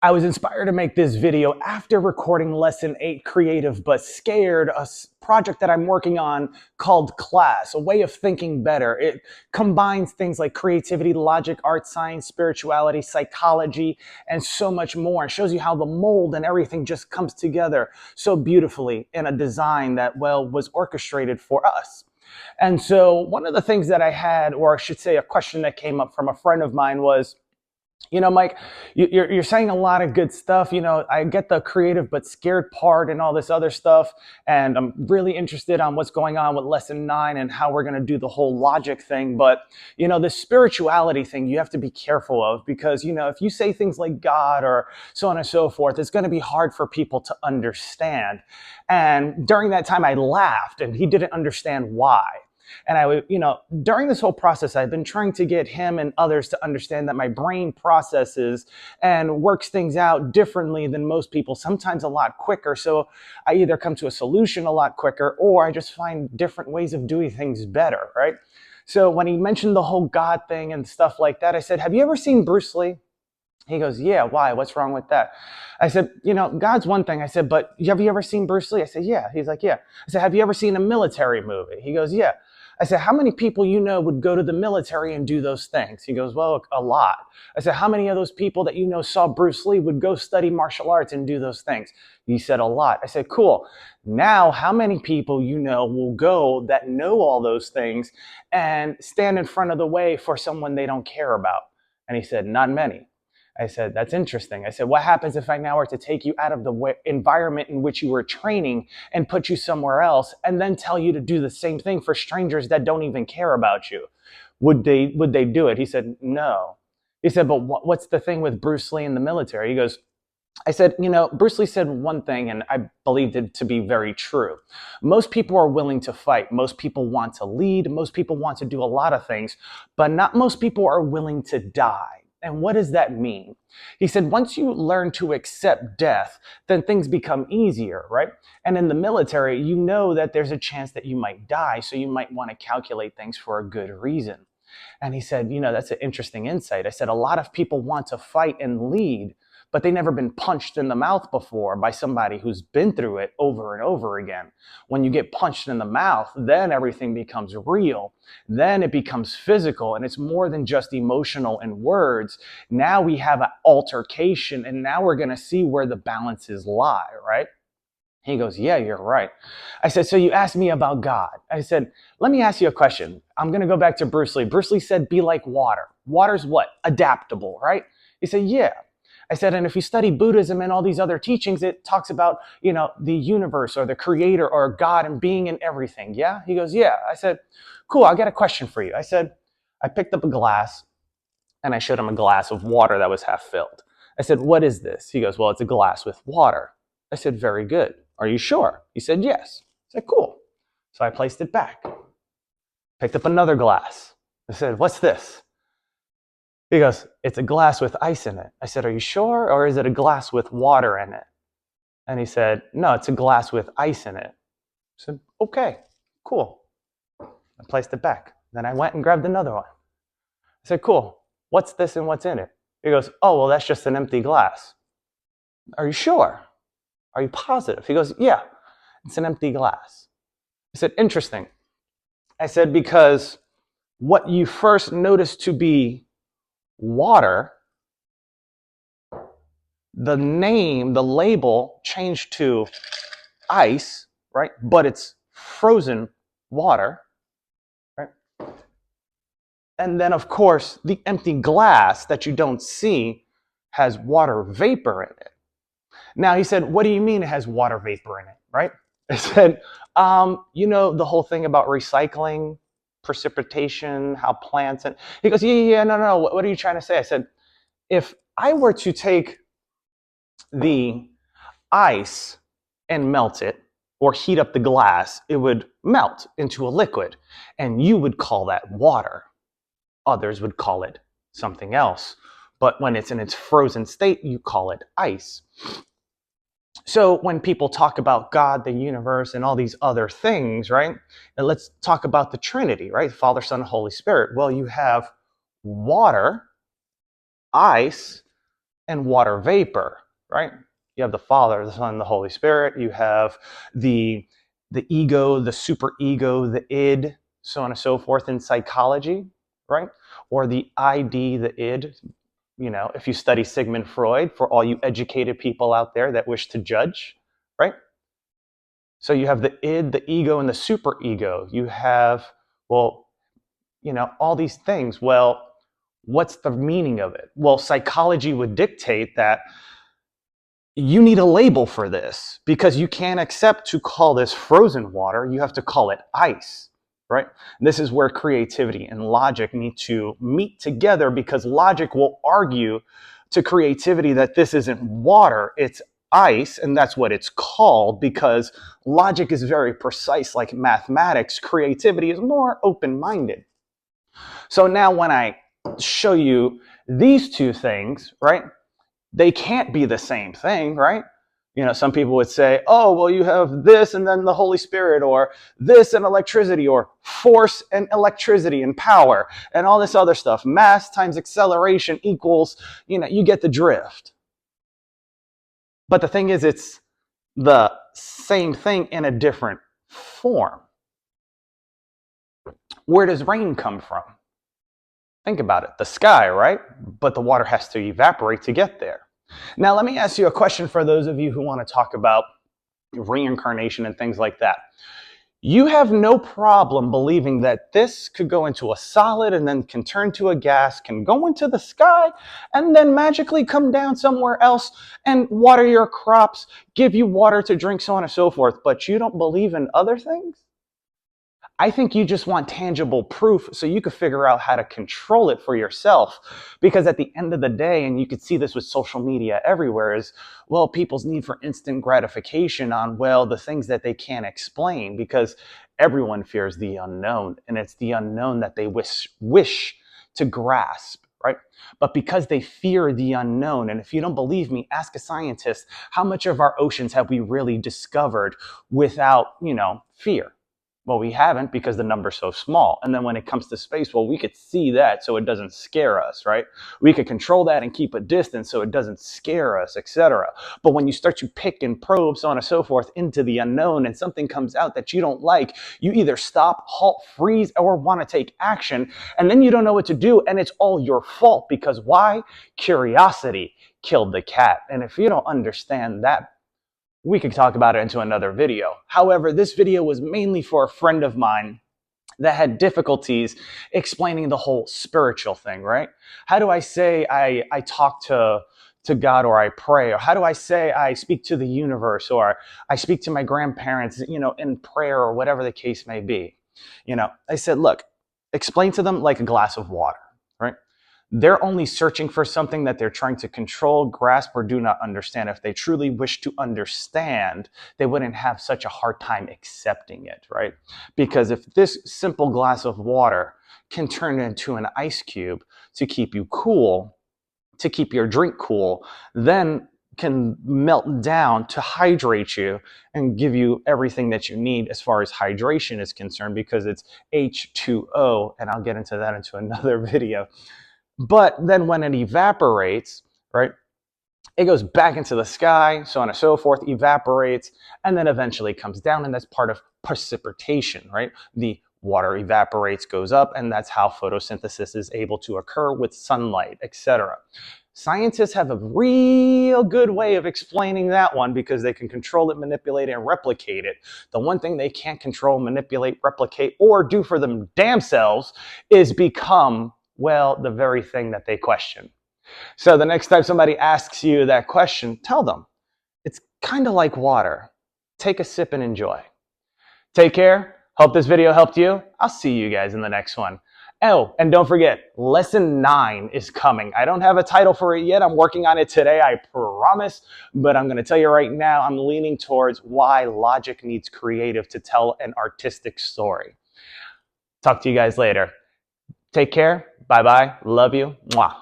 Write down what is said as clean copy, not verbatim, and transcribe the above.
I was inspired to make this video after recording Lesson 8 Creative But Scared, a project that I'm working on called Class, a way of thinking better. It combines things like creativity, logic, art, science, spirituality, psychology, and so much more. It shows you how the mold and everything just comes together so beautifully in a design that, well, was orchestrated for us. And so one of the things that I had, or I should say a question that came up from a friend of mine was, Mike, you're saying a lot of good stuff. I get the creative but scared part and all this other stuff. And I'm really interested on what's going on with lesson 9 and how we're going to do the whole logic thing. But, the spirituality thing you have to be careful of because, if you say things like God or so on and so forth, it's going to be hard for people to understand. And during that time, I laughed and he didn't understand why. And I would, during this whole process, I've been trying to get him and others to understand that my brain processes and works things out differently than most people, sometimes a lot quicker. So I either come to a solution a lot quicker or I just find different ways of doing things better, right? So when he mentioned the whole God thing and stuff like that, I said, have you ever seen Bruce Lee? He goes, yeah, why? What's wrong with that? I said, God's one thing. I said, but have you ever seen Bruce Lee? I said, yeah. He's like, yeah. I said, have you ever seen a military movie? He goes, yeah. I said, how many people would go to the military and do those things? He goes, well, a lot. I said, how many of those people that saw Bruce Lee would go study martial arts and do those things? He said, a lot. I said, cool. Now, how many people will go that know all those things and stand in front of the way for someone they don't care about? And he said, not many. I said, that's interesting. I said, what happens if I now were to take you out of the environment in which you were training and put you somewhere else and then tell you to do the same thing for strangers that don't even care about you? Would they do it? He said, no. He said, but what's the thing with Bruce Lee in the military? He goes, I said, Bruce Lee said one thing and I believed it to be very true. Most people are willing to fight. Most people want to lead. Most people want to do a lot of things, but not most people are willing to die. And what does that mean? He said, once you learn to accept death, then things become easier, right? And in the military, you know that there's a chance that you might die, so you might want to calculate things for a good reason. And he said, that's an interesting insight. I said, a lot of people want to fight and lead, but they've never been punched in the mouth before by somebody who's been through it over and over again. When you get punched in the mouth, then everything becomes real. Then it becomes physical, and it's more than just emotional and words. Now we have an altercation, and now we're going to see where the balances lie, right? He goes, yeah, you're right. I said, so you asked me about God. I said, let me ask you a question. I'm going to go back to Bruce Lee. Bruce Lee said, be like water. Water's what? Adaptable, right? He said, yeah. I said, and if you study Buddhism and all these other teachings, it talks about, the universe or the creator or God and being in everything. Yeah? He goes, yeah. I said, cool, I got a question for you. I said, I picked up a glass and I showed him a glass of water that was half filled. I said, what is this? He goes, well, it's a glass with water. I said, very good. Are you sure? He said, yes. I said, cool. So I placed it back. Picked up another glass. I said, what's this? He goes, it's a glass with ice in it. I said, are you sure? Or is it a glass with water in it? And he said, no, it's a glass with ice in it. I said, okay, cool. I placed it back. Then I went and grabbed another one. I said, cool. What's this and what's in it? He goes, oh, well, that's just an empty glass. Are you sure? Are you positive? He goes, yeah, it's an empty glass. I said, interesting. I said, because what you first noticed to be water, the name, the label changed to ice, right? But it's frozen water, right? And then, of course, the empty glass that you don't see has water vapor in it. Now, he said, what do you mean it has water vapor in it, right? I said, the whole thing about recycling, precipitation, how plants, and he goes, yeah, no, what are you trying to say? I said, if I were to take the ice and melt it or heat up the glass, it would melt into a liquid, and you would call that water. Others would call it something else. But when it's in its frozen state, you call it ice. So when people talk about God, the universe, and all these other things, right? And let's talk about the Trinity, right? Father, Son, and Holy Spirit. Well, you have water, ice, and water vapor, right? You have the Father, the Son, the Holy Spirit. You have the ego, the superego, the id, so on and so forth in psychology, right? Or the ID, the id. You know, if you study Sigmund Freud, for all you educated people out there that wish to judge, right? So you have the id, the ego, and the superego. You have, well, you know, all these things. Well, what's the meaning of it? Well, psychology would dictate that you need a label for this because you can't accept to call this frozen water. You have to call it ice, right? And this is where creativity and logic need to meet together, because logic will argue to creativity that this isn't water, it's ice, and that's what it's called, because logic is very precise like mathematics. Creativity is more open-minded. So now when I show you these two things, right? They can't be the same thing, right? You know, some people would say, oh, well, you have this and then the Holy Spirit, or this and electricity, or force and electricity and power, and all this other stuff. Mass times acceleration equals, you know, you get the drift. But the thing is, it's the same thing in a different form. Where does rain come from? Think about it. The sky, right? But the water has to evaporate to get there. Now, let me ask you a question for those of you who want to talk about reincarnation and things like that. You have no problem believing that this could go into a solid and then can turn to a gas, can go into the sky, and then magically come down somewhere else and water your crops, give you water to drink, so on and so forth. But you don't believe in other things? I think you just want tangible proof so you could figure out how to control it for yourself. Because at the end of the day, and you could see this with social media everywhere, is, well, people's need for instant gratification on, well, the things that they can't explain, because everyone fears the unknown, and it's the unknown that they wish to grasp, right? But because they fear the unknown, and if you don't believe me, ask a scientist, how much of our oceans have we really discovered without, you know, fear? Well, we haven't, because the number's so small. And then when it comes to space, well, we could see that so it doesn't scare us, right? We could control that and keep a distance so it doesn't scare us, etc. But when you start to pick and probe, so on and so forth, into the unknown, and something comes out that you don't like, you either stop, halt, freeze, or want to take action. And then you don't know what to do. And it's all your fault, because why? Curiosity killed the cat. And if you don't understand that, we could talk about it into another video. However, this video was mainly for a friend of mine that had difficulties explaining the whole spiritual thing, right? How do I say I talk to God, or I pray? Or how do I say I speak to the universe, or I speak to my grandparents, you know, in prayer, or whatever the case may be? You know, I said, look, explain to them like a glass of water, right? They're only searching for something that they're trying to control, grasp, or do not understand. If they truly wish to understand, they wouldn't have such a hard time accepting it, right? Because if this simple glass of water can turn into an ice cube to keep you cool, to keep your drink cool, then can melt down to hydrate you and give you everything that you need as far as hydration is concerned, because it's H2O, and I'll get into that into another video. But then when it evaporates, right, it goes back into the sky, so on and so forth, evaporates, and then eventually comes down, and that's part of precipitation, right? The water evaporates, goes up, and that's how photosynthesis is able to occur with sunlight, etc. Scientists have a real good way of explaining that one, because they can control it, manipulate it, and replicate it. The one thing they can't control, manipulate, replicate, or do for them damn selves is become, well, the very thing that they question. So the next time somebody asks you that question, tell them it's kind of like water. Take a sip and enjoy. Take care. Hope this video helped you. I'll see you guys in the next one. Oh, and don't forget, lesson 9 is coming. I don't have a title for it yet. I'm working on it today, I promise. But I'm going to tell you right now, I'm leaning towards why logic needs creative to tell an artistic story. Talk to you guys later. Take care. Bye-bye. Love you. Mwah.